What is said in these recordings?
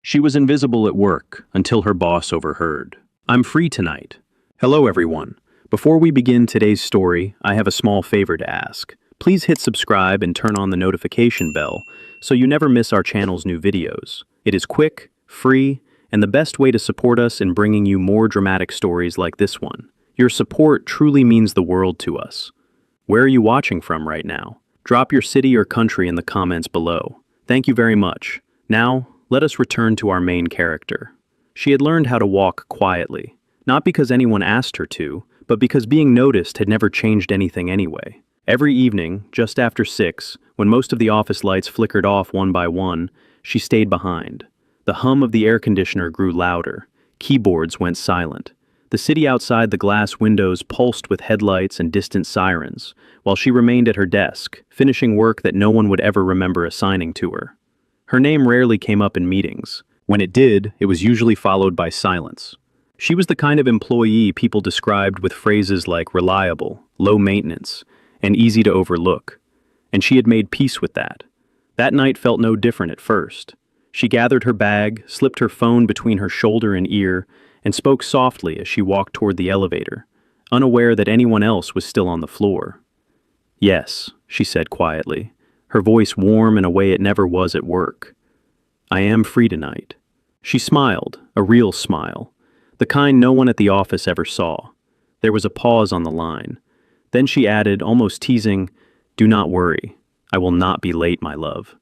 She was invisible at work until her boss overheard. "I'm free tonight." Hello, everyone. Before we begin today's story, I have a small favor to ask. Please hit subscribe and turn on the notification bell so you never miss our channel's new videos. It is quick, free, and the best way to support us in bringing you more dramatic stories like this one. Your support truly means the world to us. Where are you watching from right now? Drop your city or country in the comments below. Thank you very much. Now, let us return to our main character. She had learned how to walk quietly, not because anyone asked her to, but because being noticed had never changed anything anyway. Every evening, just after 6, when most of the office lights flickered off one by one, she stayed behind. The hum of the air conditioner grew louder. Keyboards went silent. The city outside the glass windows pulsed with headlights and distant sirens, while she remained at her desk, finishing work that no one would ever remember assigning to her. Her name rarely came up in meetings. When it did, it was usually followed by silence. She was the kind of employee people described with phrases like reliable, low maintenance, and easy to overlook. And she had made peace with that. That night felt no different at first. She gathered her bag, slipped her phone between her shoulder and ear, and spoke softly as she walked toward the elevator, unaware that anyone else was still on the floor. "Yes," she said quietly, her voice warm in a way it never was at work. "I am free tonight." She smiled, a real smile, the kind no one at the office ever saw. There was a pause on the line. Then she added, almost teasing, "Do not worry. I will not be late, my love."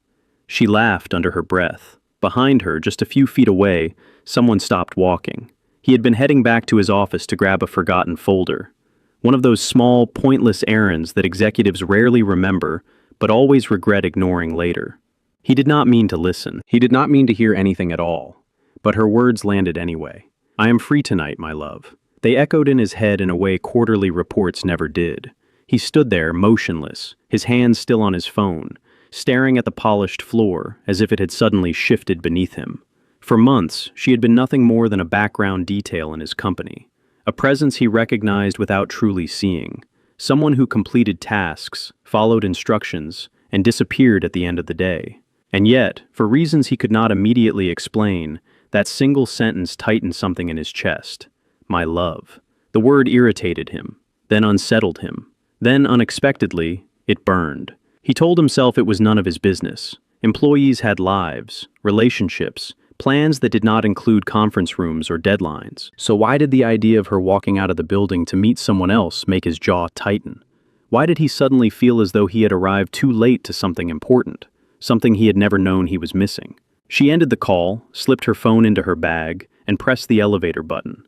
She laughed under her breath. Behind her, just a few feet away, someone stopped walking. He had been heading back to his office to grab a forgotten folder. One of those small, pointless errands that executives rarely remember, but always regret ignoring later. He did not mean to listen. He did not mean to hear anything at all. But her words landed anyway. "I am free tonight, my love." They echoed in his head in a way quarterly reports never did. He stood there, motionless, his hands still on his phone, staring at the polished floor as if it had suddenly shifted beneath him. For months, she had been nothing more than a background detail in his company, a presence he recognized without truly seeing, someone who completed tasks, followed instructions, and disappeared at the end of the day. And yet, for reasons he could not immediately explain, that single sentence tightened something in his chest. "My love." The word irritated him, then unsettled him. Then, unexpectedly, it burned. He told himself it was none of his business. Employees had lives, relationships, plans that did not include conference rooms or deadlines. So why did the idea of her walking out of the building to meet someone else make his jaw tighten? Why did he suddenly feel as though he had arrived too late to something important, something he had never known he was missing? She ended the call, slipped her phone into her bag, and pressed the elevator button,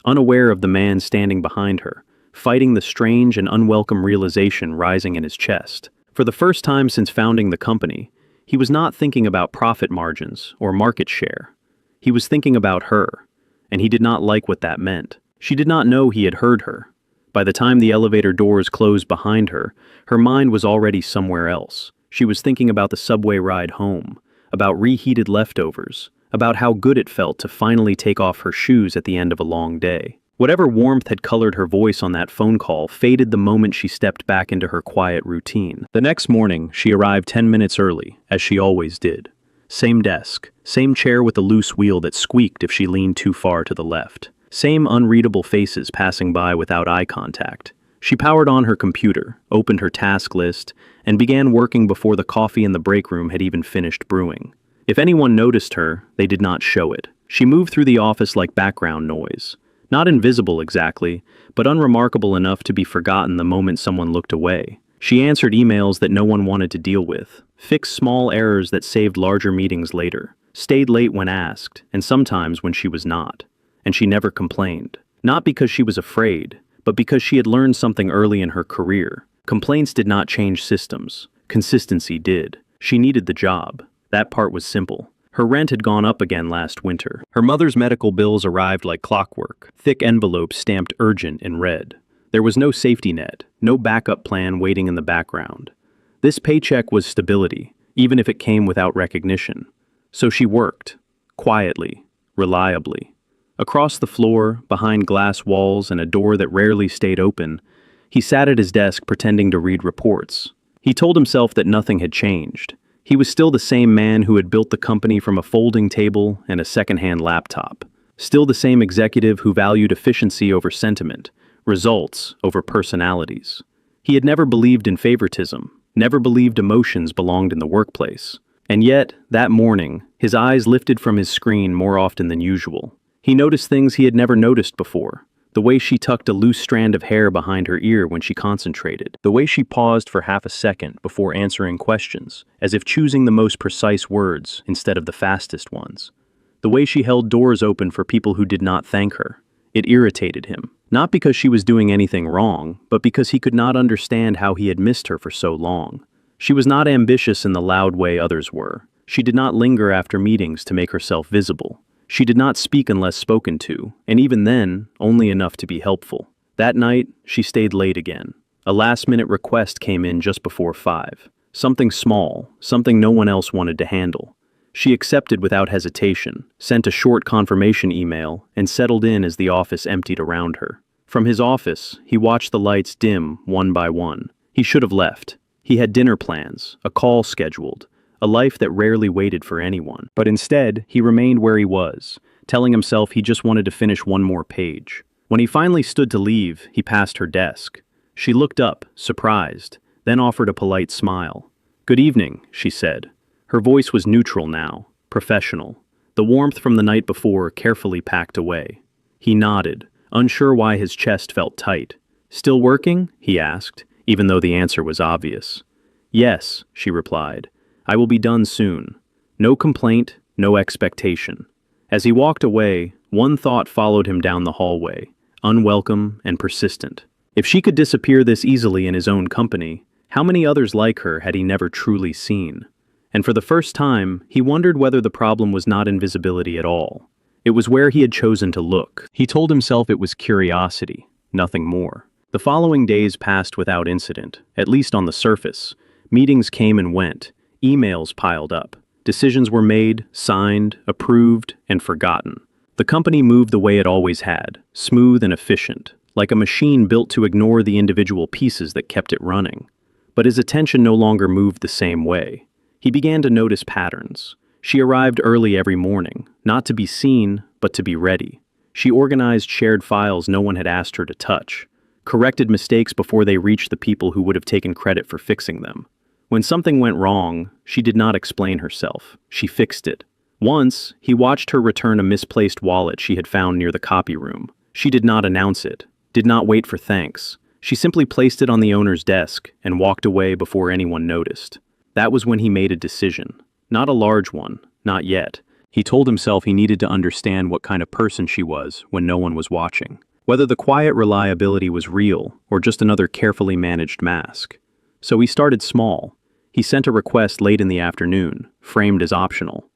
unaware of the man standing behind her, fighting the strange and unwelcome realization rising in his chest. For the first time since founding the company, he was not thinking about profit margins or market share. He was thinking about her, and he did not like what that meant. She did not know he had heard her. By the time the elevator doors closed behind her, her mind was already somewhere else. She was thinking about the subway ride home, about reheated leftovers, about how good it felt to finally take off her shoes at the end of a long day. Whatever warmth had colored her voice on that phone call faded the moment she stepped back into her quiet routine. The next morning, she arrived 10 minutes early, as she always did. Same desk, same chair with the loose wheel that squeaked if she leaned too far to the left. Same unreadable faces passing by without eye contact. She powered on her computer, opened her task list, and began working before the coffee in the break room had even finished brewing. If anyone noticed her, they did not show it. She moved through the office like background noise. Not invisible exactly, but unremarkable enough to be forgotten the moment someone looked away. She answered emails that no one wanted to deal with, fixed small errors that saved larger meetings later, stayed late when asked, and sometimes when she was not. And she never complained. Not because she was afraid, but because she had learned something early in her career. Complaints did not change systems. Consistency did. She needed the job. That part was simple. Her rent had gone up again last winter. Her mother's medical bills arrived like clockwork, thick envelopes stamped urgent in red. There was no safety net, no backup plan waiting in the background. This paycheck was stability, even if it came without recognition. So she worked, quietly, reliably. Across the floor, behind glass walls and a door that rarely stayed open, he sat at his desk pretending to read reports. He told himself that nothing had changed. He was still the same man who had built the company from a folding table and a second-hand laptop. Still the same executive who valued efficiency over sentiment, results over personalities. He had never believed in favoritism, never believed emotions belonged in the workplace. And yet, that morning, his eyes lifted from his screen more often than usual. He noticed things he had never noticed before. The way she tucked a loose strand of hair behind her ear when she concentrated. The way she paused for half a second before answering questions, as if choosing the most precise words instead of the fastest ones. The way she held doors open for people who did not thank her. It irritated him. Not because she was doing anything wrong, but because he could not understand how he had missed her for so long. She was not ambitious in the loud way others were. She did not linger after meetings to make herself visible. She did not speak unless spoken to, and even then, only enough to be helpful. That night, she stayed late again. A last-minute request came in just before 5. Something small, something no one else wanted to handle. She accepted without hesitation, sent a short confirmation email, and settled in as the office emptied around her. From his office, he watched the lights dim one by one. He should have left. He had dinner plans, a call scheduled, a life that rarely waited for anyone. But instead, he remained where he was, telling himself he just wanted to finish one more page. When he finally stood to leave, he passed her desk. She looked up, surprised, then offered a polite smile. "Good evening," she said. Her voice was neutral now, professional, the warmth from the night before carefully packed away. He nodded, unsure why his chest felt tight. "Still working?" he asked, even though the answer was obvious. "Yes," she replied. "I will be done soon." No complaint, no expectation. As he walked away, one thought followed him down the hallway, unwelcome and persistent. If she could disappear this easily in his own company, how many others like her had he never truly seen? And for the first time, he wondered whether the problem was not invisibility at all. It was where he had chosen to look. He told himself it was curiosity, nothing more. The following days passed without incident, at least on the surface. Meetings came and went. Emails piled up. Decisions were made, signed, approved, and forgotten. The company moved the way it always had, smooth and efficient, like a machine built to ignore the individual pieces that kept it running. But his attention no longer moved the same way. He began to notice patterns. She arrived early every morning, not to be seen, but to be ready. She organized shared files no one had asked her to touch, corrected mistakes before they reached the people who would have taken credit for fixing them. When something went wrong, she did not explain herself. She fixed it. Once, he watched her return a misplaced wallet she had found near the copy room. She did not announce it, did not wait for thanks. She simply placed it on the owner's desk and walked away before anyone noticed. That was when he made a decision. Not a large one, not yet. He told himself he needed to understand what kind of person she was when no one was watching. Whether the quiet reliability was real or just another carefully managed mask. So he started small. He sent a request late in the afternoon, framed as optional.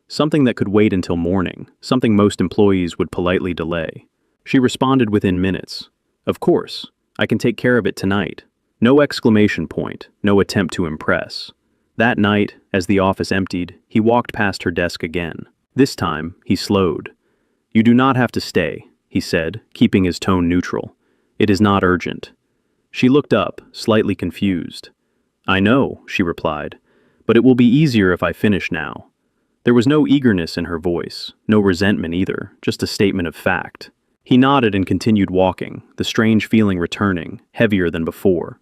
Something that could wait until morning, something most employees would politely delay. She responded within minutes. "Of course, I can take care of it tonight." No exclamation point, no attempt to impress. That night, as the office emptied, he walked past her desk again. This time, he slowed. "You do not have to stay," he said, keeping his tone neutral. "It is not urgent." She looked up, slightly confused. "I know," she replied, "but it will be easier if I finish now." There was no eagerness in her voice, no resentment either, just a statement of fact. He nodded and continued walking, the strange feeling returning, heavier than before.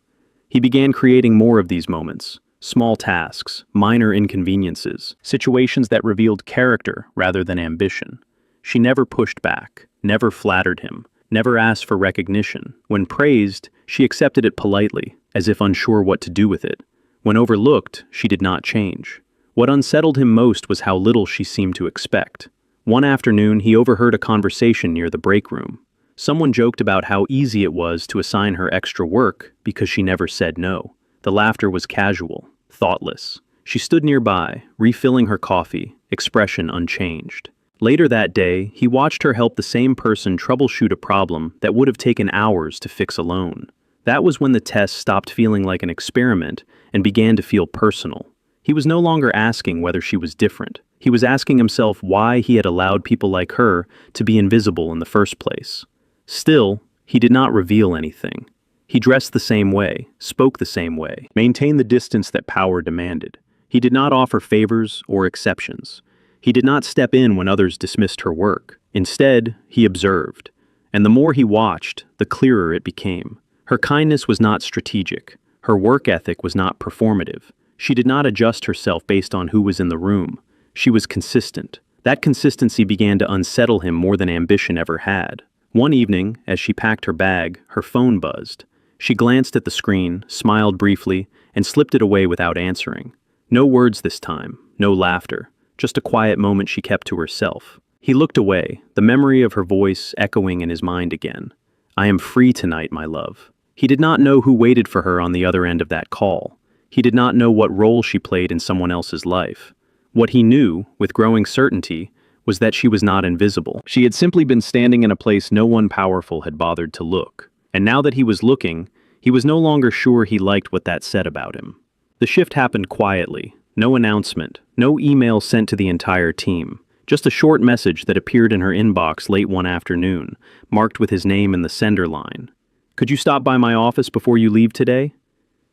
He began creating more of these moments. Small tasks, minor inconveniences, situations that revealed character rather than ambition. She never pushed back, never flattered him, never asked for recognition. When praised, she accepted it politely, as if unsure what to do with it. When overlooked, she did not change. What unsettled him most was how little she seemed to expect. One afternoon, he overheard a conversation near the break room. Someone joked about how easy it was to assign her extra work because she never said no. The laughter was casual, thoughtless. She stood nearby, refilling her coffee, expression unchanged. Later that day, he watched her help the same person troubleshoot a problem that would have taken hours to fix alone. That was when the test stopped feeling like an experiment and began to feel personal. He was no longer asking whether she was different. He was asking himself why he had allowed people like her to be invisible in the first place. Still, he did not reveal anything. He dressed the same way, spoke the same way, maintained the distance that power demanded. He did not offer favors or exceptions. He did not step in when others dismissed her work. Instead, he observed. And the more he watched, the clearer it became. Her kindness was not strategic. Her work ethic was not performative. She did not adjust herself based on who was in the room. She was consistent. That consistency began to unsettle him more than ambition ever had. One evening, as she packed her bag, her phone buzzed. She glanced at the screen, smiled briefly, and slipped it away without answering. No words this time, no laughter, just a quiet moment she kept to herself. He looked away, the memory of her voice echoing in his mind again. "I am free tonight, my love." He did not know who waited for her on the other end of that call. He did not know what role she played in someone else's life. What he knew, with growing certainty, was that she was not invisible. She had simply been standing in a place no one powerful had bothered to look. And now that he was looking, he was no longer sure he liked what that said about him. The shift happened quietly. No announcement, no email sent to the entire team. Just a short message that appeared in her inbox late one afternoon, marked with his name in the sender line. "Could you stop by my office before you leave today?"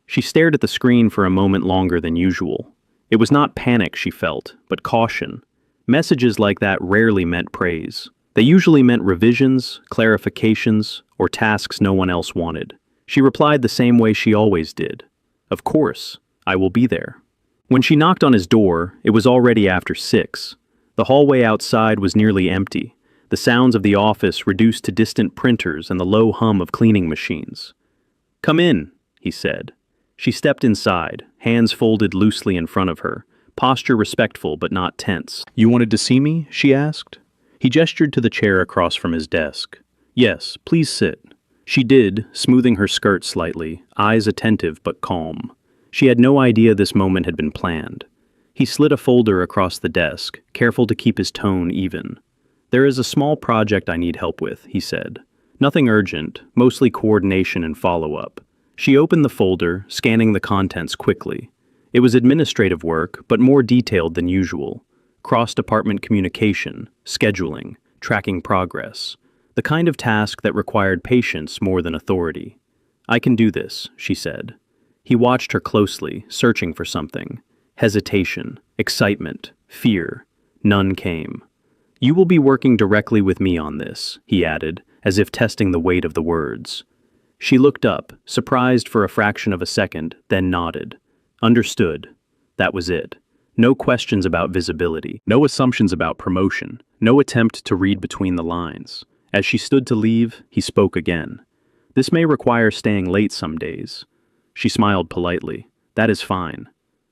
She stared at the screen for a moment longer than usual. It was not panic she felt, but caution. Messages like that rarely meant praise. They usually meant revisions, clarifications, or tasks no one else wanted. She replied the same way she always did. "Of course, I will be there." When she knocked on his door, it was already after 6. The hallway outside was nearly empty, the sounds of the office reduced to distant printers and the low hum of cleaning machines. "Come in," he said. She stepped inside, hands folded loosely in front of her, posture respectful but not tense. "You wanted to see me?" she asked. He gestured to the chair across from his desk. "Yes, please sit." She did, smoothing her skirt slightly, eyes attentive but calm. She had no idea this moment had been planned. He slid a folder across the desk, careful to keep his tone even. "There is a small project I need help with," he said. "Nothing urgent, mostly coordination and follow-up." She opened the folder, scanning the contents quickly. It was administrative work, but more detailed than usual. Cross-department communication, scheduling, tracking progress. The kind of task that required patience more than authority. "I can do this," she said. He watched her closely, searching for something. Hesitation, excitement, fear. None came. "You will be working directly with me on this," he added, as if testing the weight of the words. She looked up, surprised for a fraction of a second, then nodded. Understood. That was it. No questions about visibility, no assumptions about promotion, no attempt to read between the lines. As she stood to leave, he spoke again. "This may require staying late some days." She smiled politely. "That is fine."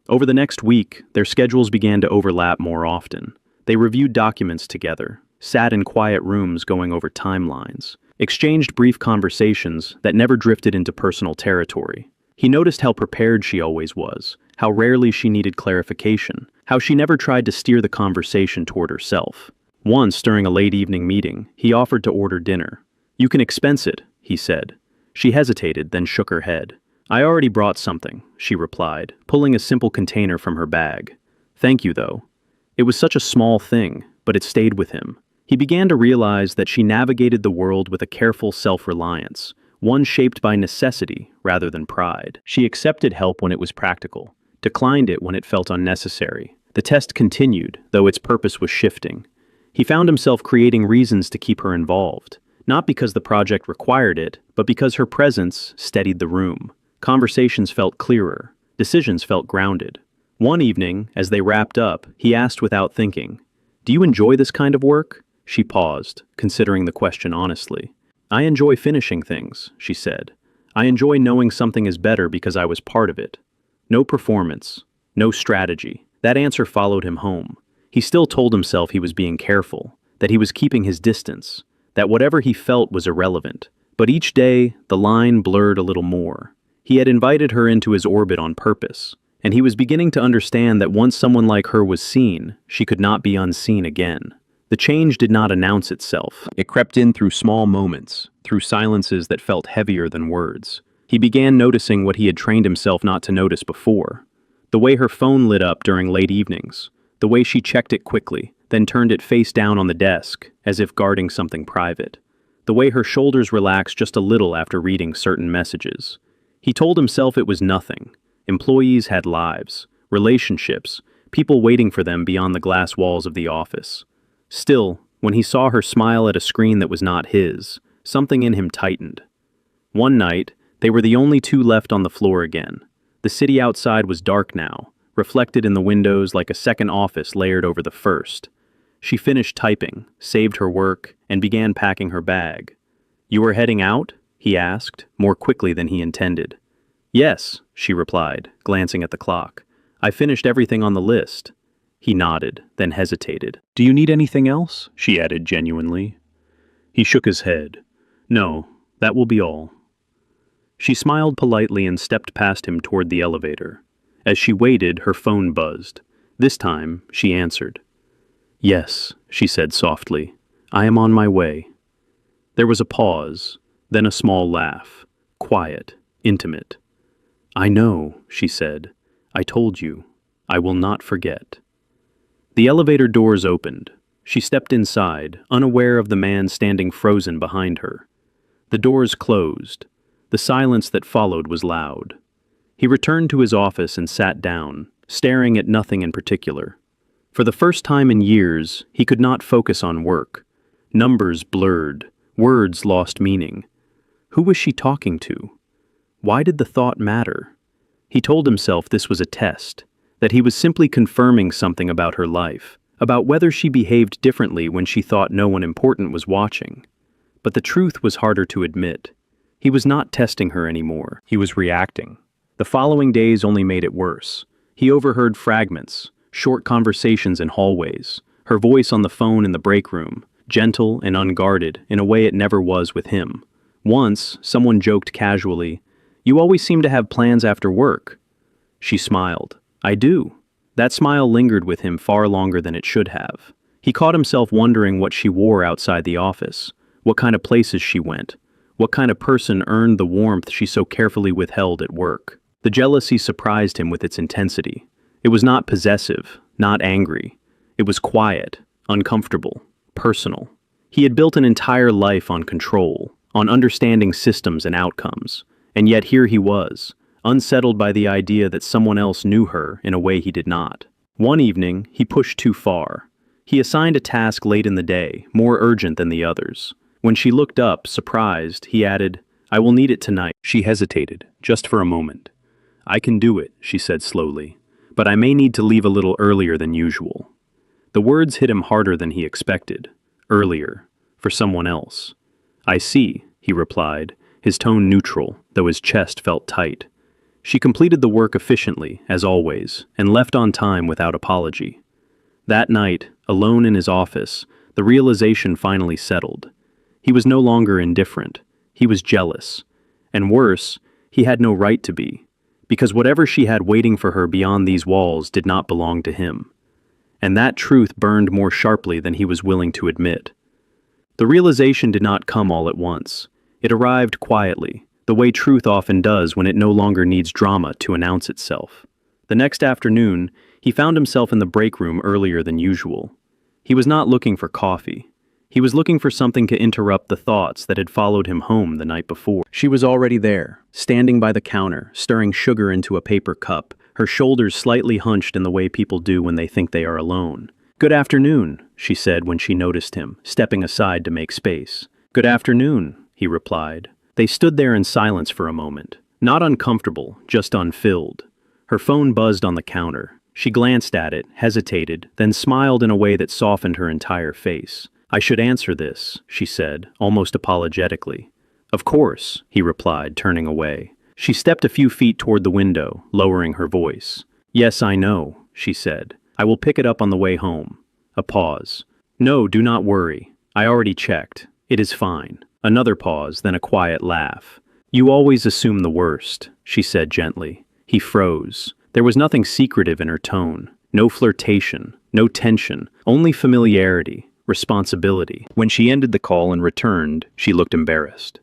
Over the next week, their schedules began to overlap more often. They reviewed documents together, sat in quiet rooms going over timelines, exchanged brief conversations that never drifted into personal territory. He noticed how prepared she always was, how rarely she needed clarification, how she never tried to steer the conversation toward herself. Once, during a late evening meeting, he offered to order dinner. "You can expense it," he said. She hesitated, then shook her head. "I already brought something," she replied, pulling a simple container from her bag. "Thank you, though." It was such a small thing, but it stayed with him. He began to realize that she navigated the world with a careful self-reliance, one shaped by necessity rather than pride. She accepted help when it was practical, declined it when it felt unnecessary. The test continued, though its purpose was shifting. He found himself creating reasons to keep her involved, not because the project required it, but because her presence steadied the room. Conversations felt clearer, decisions felt grounded. One evening, as they wrapped up, he asked without thinking, "Do you enjoy this kind of work?" She paused, considering the question honestly. "I enjoy finishing things," she said. "I enjoy knowing something is better because I was part of it." No performance, no strategy. That answer followed him home. He still told himself he was being careful, that he was keeping his distance, that whatever he felt was irrelevant. But each day, the line blurred a little more. He had invited her into his orbit on purpose, and he was beginning to understand that once someone like her was seen, she could not be unseen again. The change did not announce itself. It crept in through small moments, through silences that felt heavier than words. He began noticing what he had trained himself not to notice before. The way her phone lit up during late evenings, the way she checked it quickly, then turned it face down on the desk, as if guarding something private. The way her shoulders relaxed just a little after reading certain messages. He told himself it was nothing. Employees had lives. relationships, people waiting for them beyond the glass walls of the office. Still, when he saw her smile at a screen that was not his, something in him tightened. One night, they were the only two left on the floor again. The city outside was dark now, reflected in the windows like a second office layered over the first. She finished typing, saved her work, and began packing her bag. "You are heading out?" he asked, more quickly than he intended. "Yes," she replied, glancing at the clock. "I finished everything on the list." He nodded, then hesitated. "Do you need anything else?" she added genuinely. He shook his head. "No, that will be all." She smiled politely and stepped past him toward the elevator. As she waited, her phone buzzed. This time, she answered. "Yes," she said softly. "I am on my way." There was a pause, then a small laugh. Quiet, intimate. "I know," she said. "I told you. I will not forget." The elevator doors opened. She stepped inside, unaware of the man standing frozen behind her. The doors closed. The silence that followed was loud. He returned to his office and sat down, staring at nothing in particular. For the first time in years, he could not focus on work. Numbers blurred, words lost meaning. Who was she talking to? Why did the thought matter? He told himself this was a test, that he was simply confirming something about her life, about whether she behaved differently when she thought no one important was watching. But the truth was harder to admit. He was not testing her anymore. He was reacting. The following days only made it worse. He overheard fragments, short conversations in hallways, her voice on the phone in the break room, gentle and unguarded in a way it never was with him. Once, someone joked casually, "You always seem to have plans after work." She smiled. "I do." That smile lingered with him far longer than it should have. He caught himself wondering what she wore outside the office, what kind of places she went, what kind of person earned the warmth she so carefully withheld at work. The jealousy surprised him with its intensity. It was not possessive, not angry. It was quiet, uncomfortable, personal. He had built an entire life on control, on understanding systems and outcomes, and yet here he was, unsettled by the idea that someone else knew her in a way he did not. One evening, he pushed too far. He assigned a task late in the day, more urgent than the others. When she looked up, surprised, he added, "I will need it tonight." She hesitated, just for a moment. "I can do it," she said slowly, "but I may need to leave a little earlier than usual." The words hit him harder than he expected. Earlier, for someone else. "I see," he replied, his tone neutral, though his chest felt tight. She completed the work efficiently, as always, and left on time without apology. That night, alone in his office, the realization finally settled. He was no longer indifferent. He was jealous. And worse, he had no right to be, because whatever she had waiting for her beyond these walls did not belong to him. And that truth burned more sharply than he was willing to admit. The realization did not come all at once. It arrived quietly, the way truth often does when it no longer needs drama to announce itself. The next afternoon, he found himself in the break room earlier than usual. He was not looking for coffee. He was looking for something to interrupt the thoughts that had followed him home the night before. She was already there, standing by the counter, stirring sugar into a paper cup, her shoulders slightly hunched in the way people do when they think they are alone. "Good afternoon," she said when she noticed him, stepping aside to make space. "Good afternoon," he replied. They stood there in silence for a moment, not uncomfortable, just unfilled. Her phone buzzed on the counter. She glanced at it, hesitated, then smiled in a way that softened her entire face. "I should answer this," she said, almost apologetically. "Of course," he replied, turning away. She stepped a few feet toward the window, lowering her voice. "Yes, I know," she said. "I will pick it up on the way home." A pause. "No, do not worry. I already checked. It is fine." Another pause, then a quiet laugh. "You always assume the worst," she said gently. He froze. There was nothing secretive in her tone. No flirtation, no tension, only familiarity, responsibility. When she ended the call and returned, she looked embarrassed.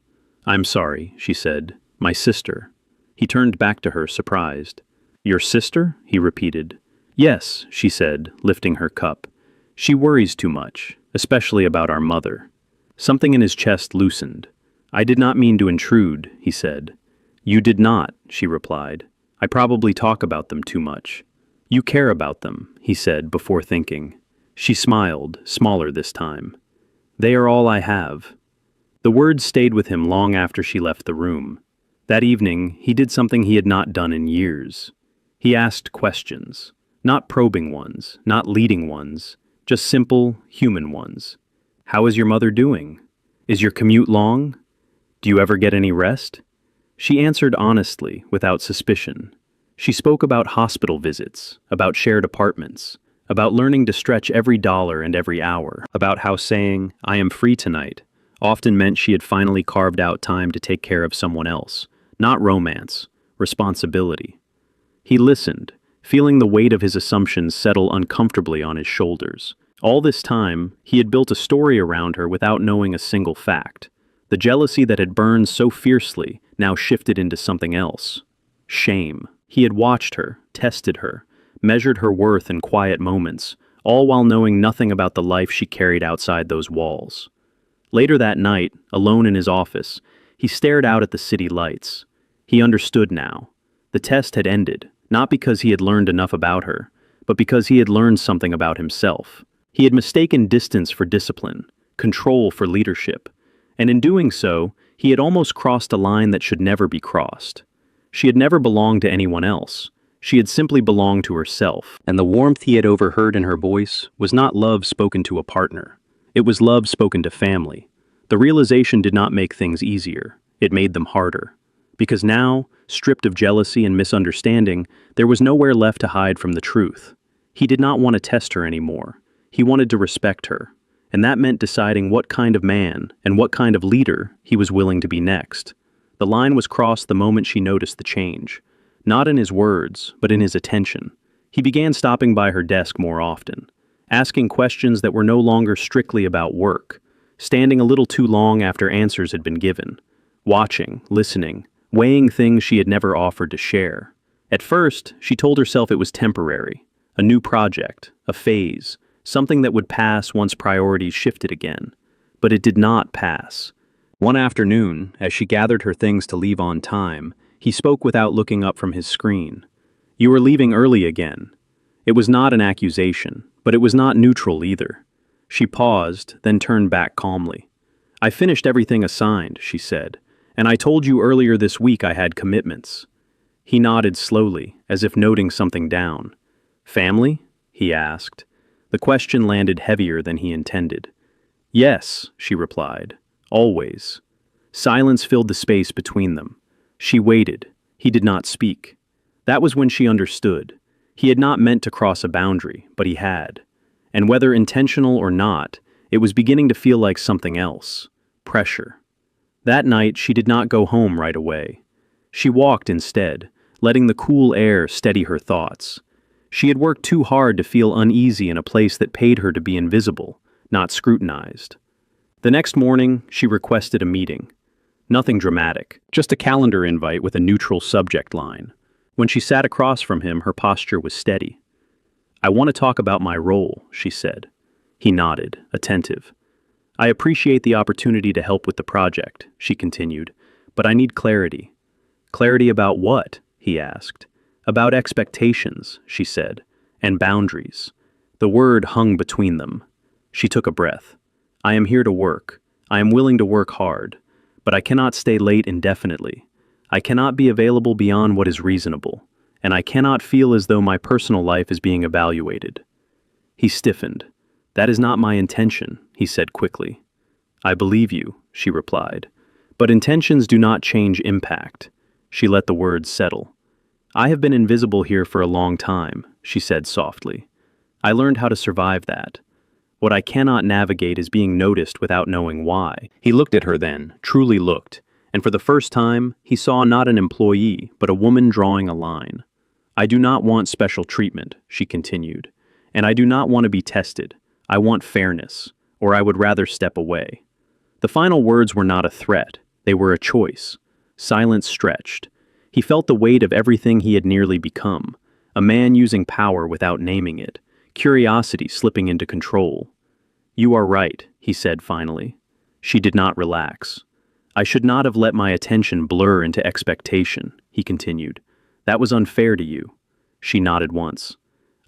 "I'm sorry," she said. "My sister." He turned back to her, surprised. "Your sister?" he repeated. "Yes," she said, lifting her cup. "She worries too much, especially about our mother." Something in his chest loosened. "I did not mean to intrude," he said. "You did not," she replied. "I probably talk about them too much." You care about them, he said before thinking. She smiled, smaller this time. They are all I have. The words stayed with him long after she left the room. That evening, he did something he had not done in years. He asked questions. Not probing ones, not leading ones, just simple, human ones. How is your mother doing? Is your commute long? Do you ever get any rest? She answered honestly, without suspicion. She spoke about hospital visits, about shared apartments, about learning to stretch every dollar and every hour, about how saying, "I am free tonight," often meant she had finally carved out time to take care of someone else, not romance, responsibility. He listened, feeling the weight of his assumptions settle uncomfortably on his shoulders. All this time, he had built a story around her without knowing a single fact. The jealousy that had burned so fiercely now shifted into something else. Shame. He had watched her, tested her, measured her worth in quiet moments, all while knowing nothing about the life she carried outside those walls. Later that night, alone in his office, he stared out at the city lights. He understood now. The test had ended, not because he had learned enough about her, but because he had learned something about himself. He had mistaken distance for discipline, control for leadership, and in doing so, he had almost crossed a line that should never be crossed. She had never belonged to anyone else. She had simply belonged to herself, and the warmth he had overheard in her voice was not love spoken to a partner. It was love spoken to family. The realization did not make things easier. It made them harder. Because now, stripped of jealousy and misunderstanding, there was nowhere left to hide from the truth. He did not want to test her anymore. He wanted to respect her. And that meant deciding what kind of man and what kind of leader he was willing to be next. The line was crossed the moment she noticed the change. Not in his words, but in his attention. He began stopping by her desk more often, asking questions that were no longer strictly about work, standing a little too long after answers had been given, watching, listening, weighing things she had never offered to share. At first, she told herself it was temporary, a new project, a phase, something that would pass once priorities shifted again. But it did not pass. One afternoon, as she gathered her things to leave on time, he spoke without looking up from his screen. "You are leaving early again." It was not an accusation, but it was not neutral either. She paused, then turned back calmly. "I finished everything assigned," she said, "and I told you earlier this week I had commitments." He nodded slowly, as if noting something down. "Family?" he asked. The question landed heavier than he intended. "Yes," she replied. "Always." Silence filled the space between them. She waited. He did not speak. That was when she understood. He had not meant to cross a boundary, but he had. And whether intentional or not, it was beginning to feel like something else. Pressure. That night, she did not go home right away. She walked instead, letting the cool air steady her thoughts. She had worked too hard to feel uneasy in a place that paid her to be invisible, not scrutinized. The next morning, she requested a meeting. Nothing dramatic, just a calendar invite with a neutral subject line. When she sat across from him, her posture was steady. "I want to talk about my role," she said. He nodded, attentive. "I appreciate the opportunity to help with the project," she continued, "but I need clarity." "Clarity about what?" he asked. "About expectations," she said, "and boundaries." The word hung between them. She took a breath. "I am here to work. I am willing to work hard. But I cannot stay late indefinitely. I cannot be available beyond what is reasonable. And I cannot feel as though my personal life is being evaluated." He stiffened. "That is not my intention," he said quickly. "I believe you," she replied. "But intentions do not change impact." She let the words settle. "I have been invisible here for a long time," she said softly. "I learned how to survive that. What I cannot navigate is being noticed without knowing why." He looked at her then, truly looked, and for the first time, he saw not an employee, but a woman drawing a line. "I do not want special treatment," she continued, "and I do not want to be tested. I want fairness, or I would rather step away." The final words were not a threat, they were a choice. Silence stretched. He felt the weight of everything he had nearly become, a man using power without naming it, curiosity slipping into control. "You are right," he said finally. She did not relax. "I should not have let my attention blur into expectation," he continued. "That was unfair to you." She nodded once.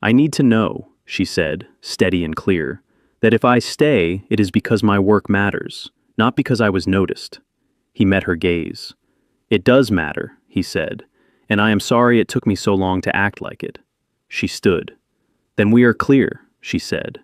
I need to know, she said, steady and clear, that if I stay, it is because my work matters, not because I was noticed. He met her gaze. It does matter, he said, and I am sorry it took me so long to act like it. She stood. Then we are clear, she said.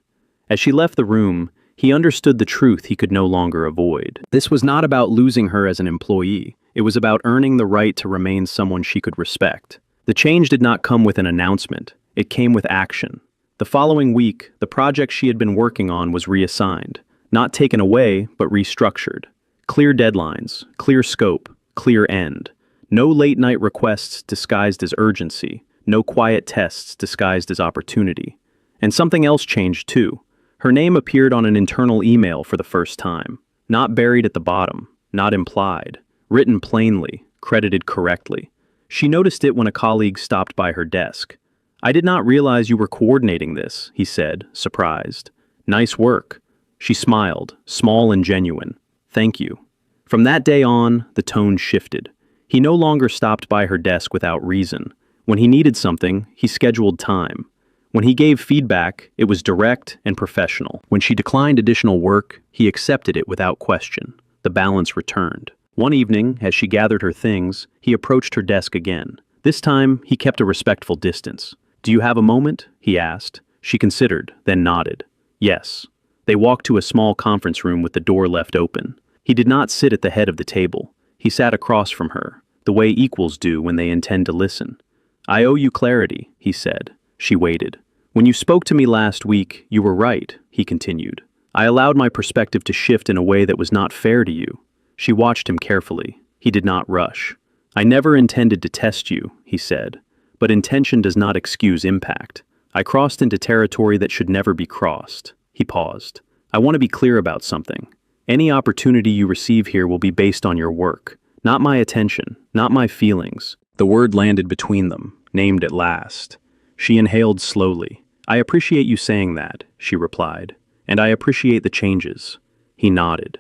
As she left the room, he understood the truth he could no longer avoid. This was not about losing her as an employee. It was about earning the right to remain someone she could respect. The change did not come with an announcement. It came with action. The following week, the project she had been working on was reassigned. Not taken away, but restructured. Clear deadlines, clear scope, clear end. No late-night requests disguised as urgency. No quiet tests disguised as opportunity. And something else changed too. Her name appeared on an internal email for the first time. Not buried at the bottom, not implied. Written plainly, credited correctly. She noticed it when a colleague stopped by her desk. I did not realize you were coordinating this, he said, surprised. Nice work. She smiled, small and genuine. Thank you. From that day on, the tone shifted. He no longer stopped by her desk without reason. When he needed something, he scheduled time. When he gave feedback, it was direct and professional. When she declined additional work, he accepted it without question. The balance returned. One evening, as she gathered her things, he approached her desk again. This time, he kept a respectful distance. Do you have a moment? He asked. She considered, then nodded. Yes. They walked to a small conference room with the door left open. He did not sit at the head of the table. He sat across from her, the way equals do when they intend to listen. I owe you clarity, he said. She waited. When you spoke to me last week, you were right, he continued. I allowed my perspective to shift in a way that was not fair to you. She watched him carefully. He did not rush. I never intended to test you, he said. But intention does not excuse impact. I crossed into territory that should never be crossed. He paused. I want to be clear about something. Any opportunity you receive here will be based on your work. Not my attention, not my feelings. The word landed between them, named at last. She inhaled slowly. I appreciate you saying that, she replied. And I appreciate the changes. He nodded.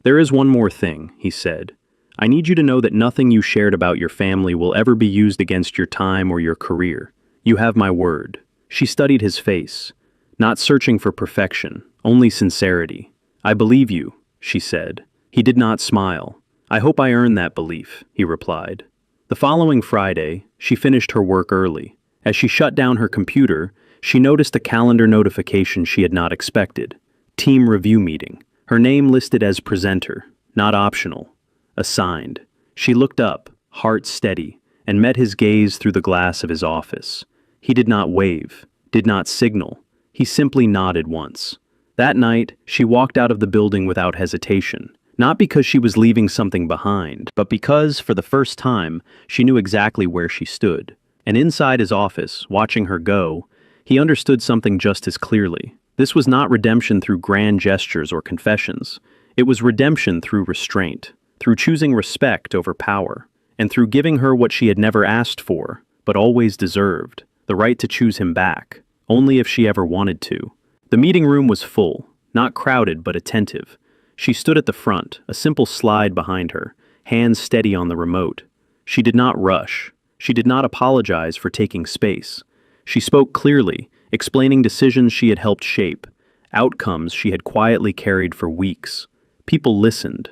There is one more thing, he said. I need you to know that nothing you shared about your family will ever be used against your time or your career. You have my word. She studied his face. Not searching for perfection, only sincerity. I believe you, she said. He did not smile. I hope I earned that belief, he replied. The following Friday, she finished her work early. As she shut down her computer, she noticed a calendar notification she had not expected. Team review meeting. Her name listed as presenter, not optional. Assigned. She looked up, heart steady, and met his gaze through the glass of his office. He did not wave, did not signal. He simply nodded once. That night, she walked out of the building without hesitation. Not because she was leaving something behind, but because, for the first time, she knew exactly where she stood. And inside his office, watching her go, he understood something just as clearly. This was not redemption through grand gestures or confessions. It was redemption through restraint, through choosing respect over power, and through giving her what she had never asked for, but always deserved, the right to choose him back, only if she ever wanted to. The meeting room was full, not crowded but attentive. She stood at the front, a simple slide behind her, hands steady on the remote. She did not rush. She did not apologize for taking space. She spoke clearly, explaining decisions she had helped shape, outcomes she had quietly carried for weeks. People listened.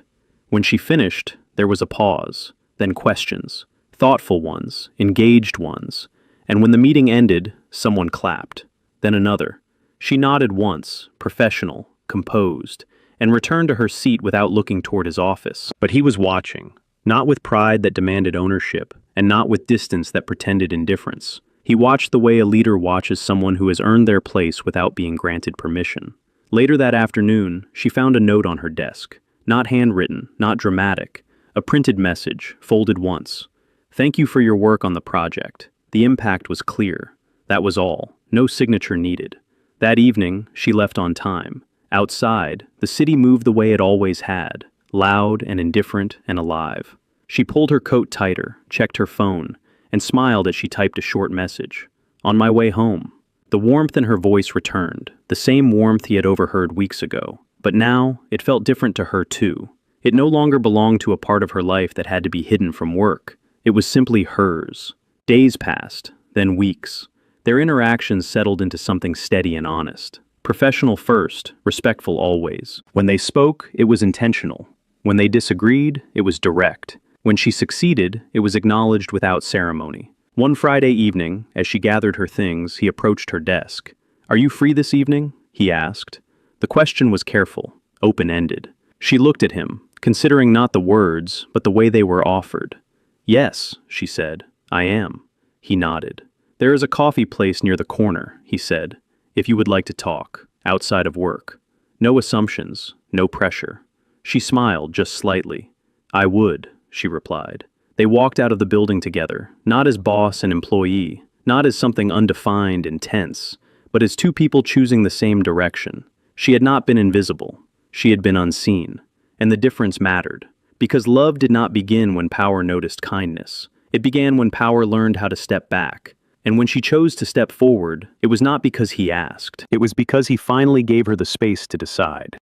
When she finished, there was a pause, then questions, thoughtful ones, engaged ones. And when the meeting ended, someone clapped, then another. She nodded once, professional, composed, and returned to her seat without looking toward his office. But he was watching, not with pride that demanded ownership, and not with distance that pretended indifference. He watched the way a leader watches someone who has earned their place without being granted permission. Later that afternoon, she found a note on her desk. Not handwritten, not dramatic. A printed message, folded once. Thank you for your work on the project. The impact was clear. That was all. No signature needed. That evening, she left on time. Outside, the city moved the way it always had, loud and indifferent and alive. She pulled her coat tighter, checked her phone, and smiled as she typed a short message. On my way home. The warmth in her voice returned, the same warmth he had overheard weeks ago. But now, it felt different to her too. It no longer belonged to a part of her life that had to be hidden from work. It was simply hers. Days passed, then weeks. Their interactions settled into something steady and honest. Professional first, respectful always. When they spoke, it was intentional. When they disagreed, it was direct. When she succeeded, it was acknowledged without ceremony. One Friday evening, as she gathered her things, he approached her desk. "Are you free this evening?" he asked. The question was careful, open-ended. She looked at him, considering not the words, but the way they were offered. "Yes," she said, "I am." He nodded. "There is a coffee place near the corner," he said, "if you would like to talk, outside of work. No assumptions, no pressure." She smiled just slightly. "I would," she replied. They walked out of the building together, not as boss and employee, not as something undefined and tense, but as two people choosing the same direction. She had not been invisible. She had been unseen. And the difference mattered. Because love did not begin when power noticed kindness. It began when power learned how to step back. And when she chose to step forward, it was not because he asked. It was because he finally gave her the space to decide.